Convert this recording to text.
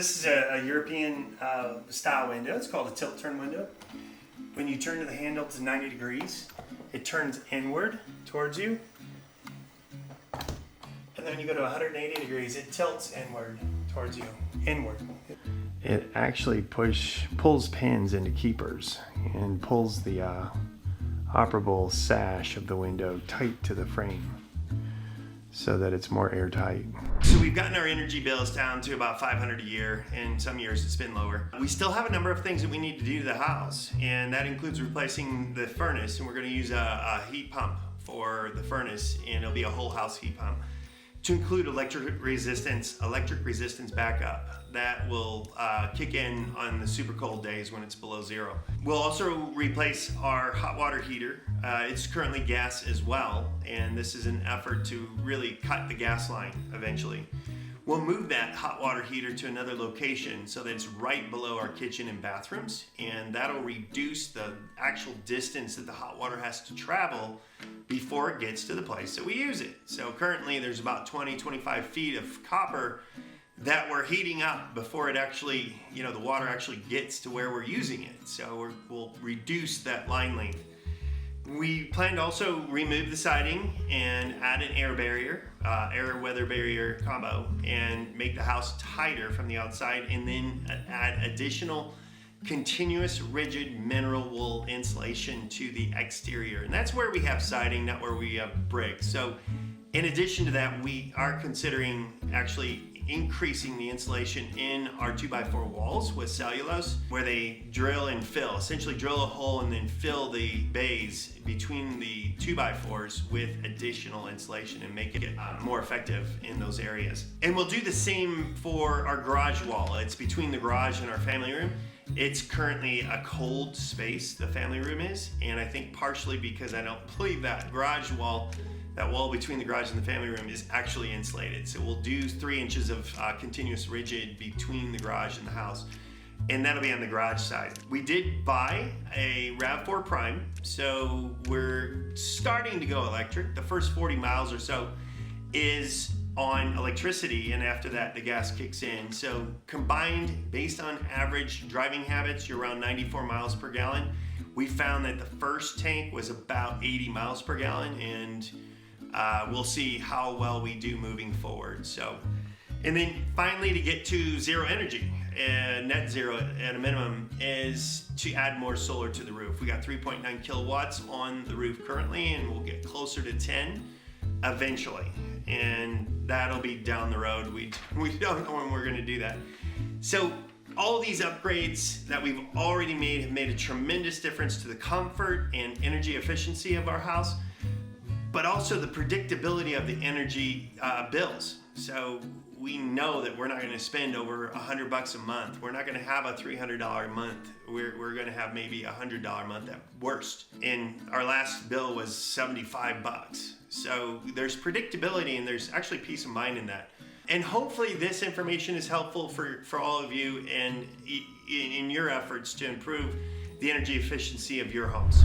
This is a European style window. It's called a tilt turn window. When you turn the handle to 90 degrees, it turns inward towards you. And then when you go to 180 degrees, it tilts inward towards you, inward. It actually pulls pins into keepers and pulls the operable sash of the window tight to the frame so that it's more airtight. So we've gotten our energy bills down to about $500 a year, and some years it's been lower. We still have a number of things that we need to do to the house, and that includes replacing the furnace, and we're going to use a heat pump for the furnace, and it'll be a whole house heat pump. To include electric resistance backup. That will kick in on the super cold days when it's below zero. We'll also replace our hot water heater. It's currently gas as well, and this is an effort to really cut the gas line eventually. We'll move that hot water heater to another location so that it's right below our kitchen and bathrooms, and that'll reduce the actual distance that the hot water has to travel before it gets to the place that we use it. So currently there's about 20-25 feet of copper that we're heating up before it actually, the water actually gets to where we're using it. So we'll reduce that line length. We plan to also remove the siding and add an air barrier, air-weather barrier combo, and make the house tighter from the outside, and then add additional continuous rigid mineral wool insulation to the exterior. And that's where we have siding, not where we have brick. So in addition to that, we are considering actually increasing the insulation in our 2x4 walls with cellulose, where they drill and fill, essentially drill a hole and then fill the bays between the 2x4s with additional insulation and make it more effective in those areas. And we'll do the same for our garage wall. It's between the garage and our family room. It's currently a cold space, the family room is, and I think partially because I don't believe that that wall between the garage and the family room is actually insulated. So we'll do 3 inches of continuous rigid between the garage and the house, and that'll be on the garage side. We did buy a RAV4 Prime, so we're starting to go electric. The first 40 miles or so is on electricity, and after that the gas kicks in. So combined, based on average driving habits, you're around 94 miles per gallon. We found that the first tank was about 80 miles per gallon, and we'll see how well we do moving forward. So, and then finally, to get to zero energy, net zero at a minimum, is to add more solar to the roof. We got 3.9 kilowatts on the roof currently, and we'll get closer to 10 eventually, and that'll be down the road. We don't know when we're going to do that. So all these upgrades that we've already made have made a tremendous difference to the comfort and energy efficiency of our house, but also the predictability of the energy bills. So we know that we're not going to spend over $100 a month. We're not going to have a $300 a month. We're going to have maybe $100 a month at worst. And our last bill was $75. So there's predictability, and there's actually peace of mind in that. And hopefully this information is helpful for all of you and in your efforts to improve the energy efficiency of your homes.